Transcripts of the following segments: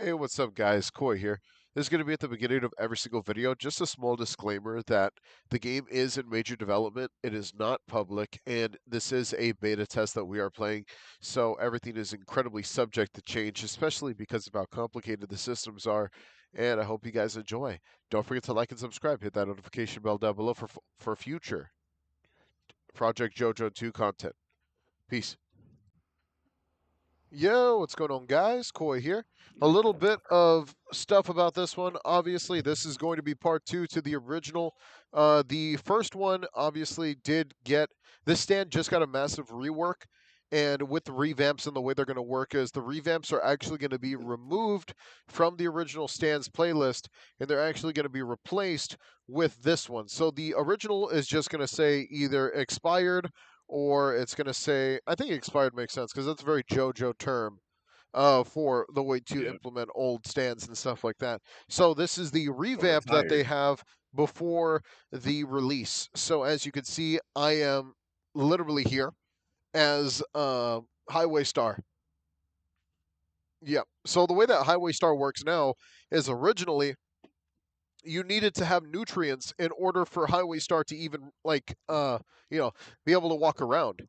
Hey, what's up, guys? Koi here. This is going to be at the beginning of every single video. Just a small disclaimer that the game is in major development. It is not public, and this is a beta test that we are playing. So everything is incredibly subject to change, especially because of how complicated the systems are. And I hope you guys enjoy. Don't forget to like and subscribe. Hit that notification bell down below for future Project Jojo 2 content. Peace. Yo, what's going on, guys? Koi here. A little bit of stuff about this one. Obviously, this is going to be part two to the original. The first one obviously did get this stand just got a massive rework, and with the revamps and the way they're going to work is the revamps are actually going to be removed from the original stands playlist, and they're actually going to be replaced with this one. So the original is just going to say either expired or it's going to say, I think expired makes sense because that's a very JoJo term for the way to Yeah, implement old stands and stuff like that. So this is the or revamp that they retired. have before the release. So as you can see, I am literally here as Highway Star. Yep. So the way that Highway Star works now is originally you needed to have nutrients in order for Highway Star to even you know be able to walk around.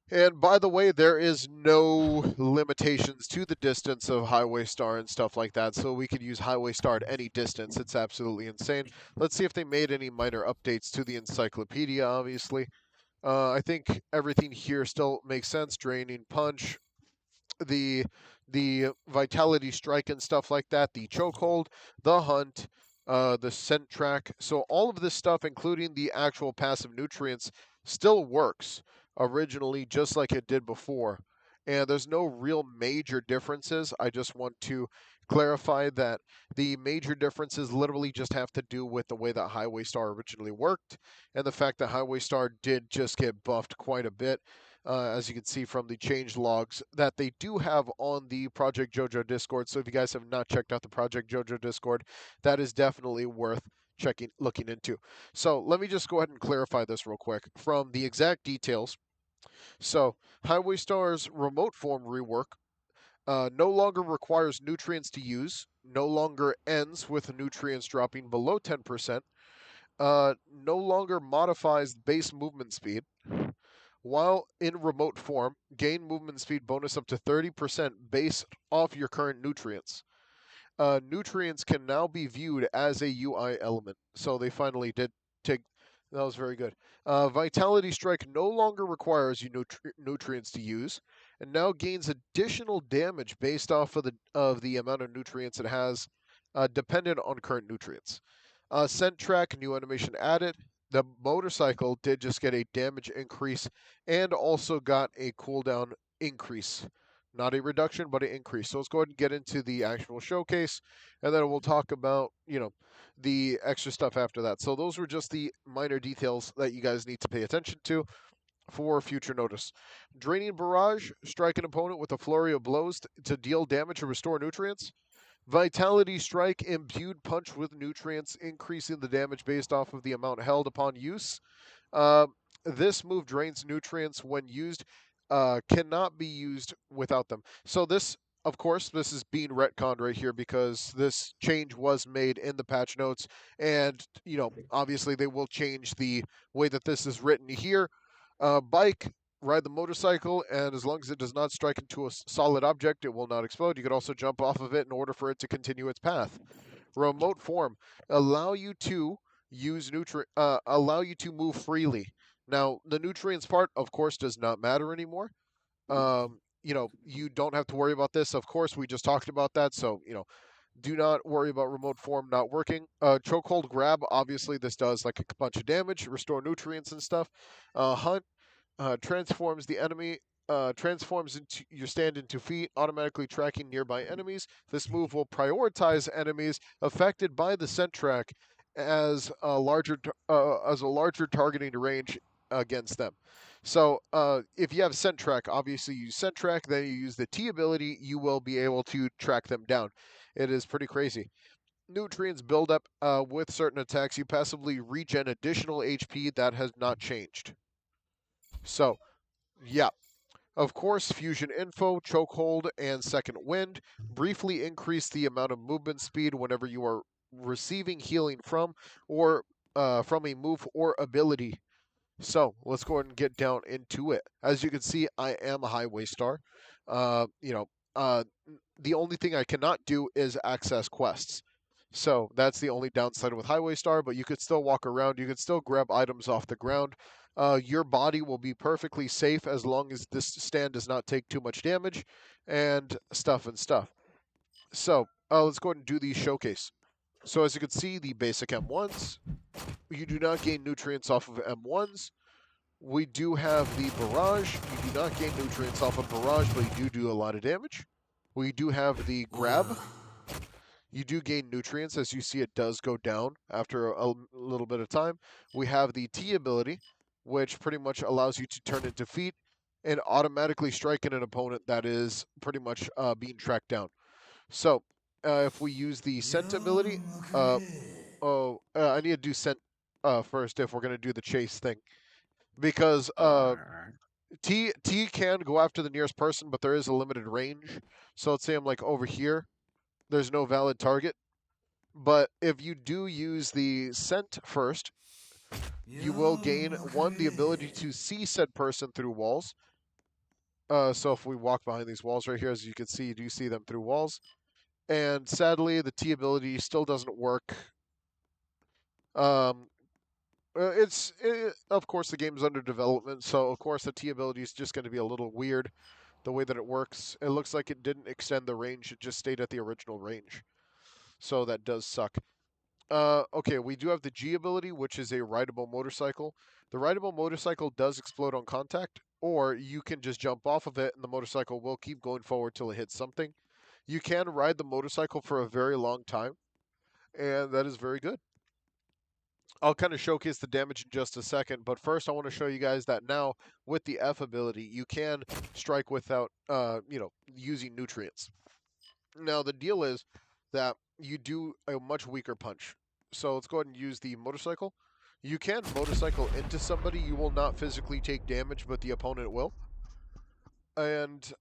And by the way, there is no limitations to the distance of Highway Star and stuff like that, so we could use Highway Star at any distance. It's absolutely insane. Let's see if they made any minor updates to the encyclopedia, obviously. I think everything here still makes sense. Draining Punch, the the Vitality Strike and stuff like that, the Chokehold, the Hunt, the Scent Track. So all of this stuff, including the actual passive nutrients, still works originally just like it did before. And there's no real major differences. I just want to clarify that the major differences literally just have to do with the way that Highway Star originally worked and the fact that Highway Star did just get buffed quite a bit, as you can see from the change logs that they do have on the Project Jojo Discord. So if you guys have not checked out the Project Jojo Discord, that is definitely worth looking into. So let me just go ahead and clarify this real quick from the exact details. So Highway Star's remote form rework no longer requires nutrients to use, no longer ends with nutrients dropping below 10%, no longer modifies base movement speed, while in remote form, gain movement speed bonus up to 30% based off your current nutrients. Nutrients can now be viewed as a UI element. So they finally did take. That was very good. Vitality Strike no longer requires you nutrients to use, and now gains additional damage based off of the amount of nutrients it has, dependent on current nutrients. Scent Track, new animation added. The motorcycle did just get a damage increase and also got a cooldown increase. Not a reduction, but an increase. So let's go ahead and get into the actual showcase, and then we'll talk about, the extra stuff after that. So those were just the minor details that you guys need to pay attention to for future notice. Draining Barrage, strike an opponent with a flurry of blows to deal damage or restore nutrients. Vitality Strike, imbued punch with nutrients, increasing the damage based off of the amount held upon use. Uh, this move drains nutrients when used, cannot be used without them. So this, of course, this is being retconned right here because this change was made in the patch notes, and obviously they will change the way that this is written here. Bike, ride the motorcycle, and as long as it does not strike into a solid object, it will not explode. You could also jump off of it in order for it to continue its path. Remote form, allow you to allow you to move freely. Now, the nutrients part, of course, does not matter anymore. You don't have to worry about this. Of course, we just talked about that, so do not worry about remote form not working. Chokehold grab, obviously, this does like a bunch of damage, restore nutrients and stuff. Hunt transforms the enemy. Transforms into your stand into feet, automatically tracking nearby enemies. This move will prioritize enemies affected by the scent track as a larger targeting range against them. So if you have scent track, obviously you use scent track, then you use the T ability, you will be able to track them down. It is pretty crazy. Nutrients build up with certain attacks. You passively regen additional HP that has not changed. So, yeah. Of course, Fusion Info, Chokehold, and Second Wind briefly increase the amount of movement speed whenever you are receiving healing from a move or ability. So let's go ahead and get down into it. As you can see, I am a Highway Star. Uh, you know, uh, the only thing I cannot do is access quests. So that's the only downside with Highway Star, but you could still walk around. You could still grab items off the ground. Your body will be perfectly safe as long as this stand does not take too much damage and stuff. So let's go ahead and do the showcase. So as you can see, the basic M1s, you do not gain nutrients off of M1s. We do have the barrage. You do not gain nutrients off of barrage, but you do a lot of damage. We do have the grab. You do gain nutrients. As you see, it does go down after a little bit of time. We have the T ability, which pretty much allows you to turn into feet and automatically strike at an opponent that is pretty much being tracked down. So if we use the scent ability, I need to do scent first if we're going to do the chase thing. Because Alright. T can go after the nearest person, but there is a limited range. So let's say I'm like over here. There's no valid target. But if you do use the scent first, you will gain one the ability to see said person through walls. So if we walk behind these walls right here, as you can see, you do see them through walls. And sadly, the T ability still doesn't work. Um, of course the game's under development, so of course the T ability is just going to be a little weird the way that it works. It looks like it didn't extend the range; it just stayed at the original range. So that does suck. Okay, we do have the G ability, which is a rideable motorcycle. The rideable motorcycle does explode on contact, or you can just jump off of it and the motorcycle will keep going forward till it hits something. You can ride the motorcycle for a very long time, and that is very good. I'll kind of showcase the damage in just a second, but first I want to show you guys that now with the F ability, you can strike without, using nutrients. Now the deal is that you do a much weaker punch. So let's go ahead and use the motorcycle. You can motorcycle into somebody. You will not physically take damage, but the opponent will. And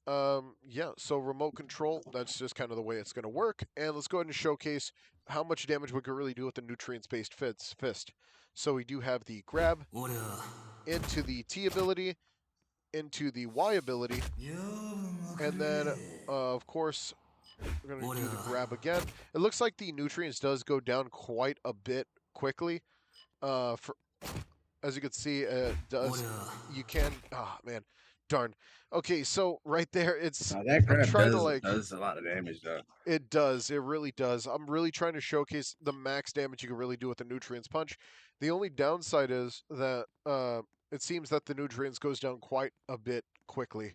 yeah, so remote control, that's just kind of the way it's going to work. And let's go ahead and showcase how much damage we can really do with the nutrients-based fist. So we do have the grab into the T ability, into the Y ability, and then of course we're going to do the grab again. It looks like the nutrients does go down quite a bit quickly. For as you can see, it does. You can. Oh man, darn. Okay, so right there, it's. Now that I'm crab trying to does a lot of damage though. It does. It really does. I'm really trying to showcase the max damage you can really do with the nutrients punch. The only downside is that it seems that the nutrients goes down quite a bit quickly.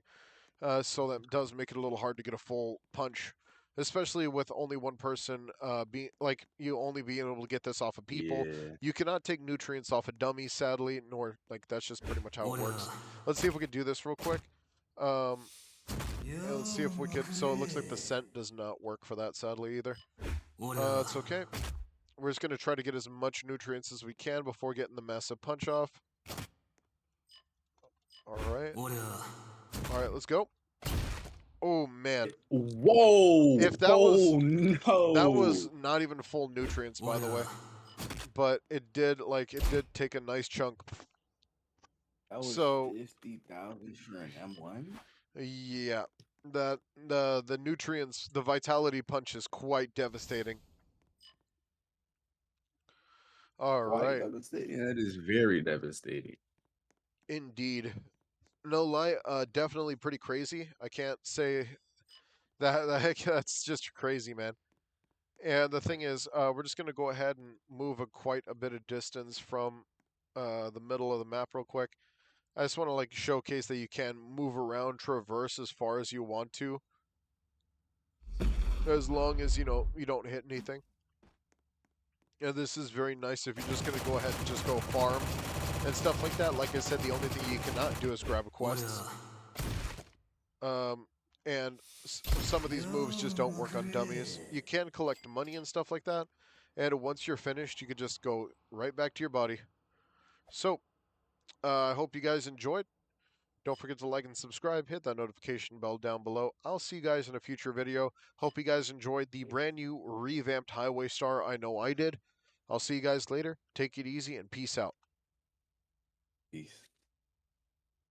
So that does make it a little hard to get a full punch, especially with only one person being like you only being able to get this off of people. Yeah. You cannot take nutrients off of dummies, sadly, nor like that's just pretty much how it works. Let's see if we can do this real quick. Um, let's see if we could. So it looks like the scent does not work for that, sadly either. It's okay. We're just gonna try to get as much nutrients as we can before getting the massive punch off. All right. All right. Let's go. Oh man. Whoa! If that was Oh That was no! not even full nutrients, by the way. But it did take a nice chunk. That was So 50,000 for an M1? yeah, that the nutrients, the vitality punch is quite devastating. All Quite right, devastating. Yeah, that is very devastating. indeed. No lie, definitely pretty crazy. I can't say that's just crazy, man. And the thing is, we're just gonna go ahead and move quite a bit of distance from the middle of the map real quick. I just want to like showcase that you can move around, traverse as far as you want to, as long as you don't hit anything. And this is very nice if you're just gonna go ahead and just go farm and stuff like that. Like I said, the only thing you cannot do is grab quests. Um, and some of these moves just don't work on dummies. You can collect money and stuff like that, and once you're finished, you can just go right back to your body. So, I hope you guys enjoyed. Don't forget to like and subscribe. Hit that notification bell down below. I'll see you guys in a future video. Hope you guys enjoyed the brand new revamped Highway Star. I know I did. I'll see you guys later. Take it easy and peace out. Peace.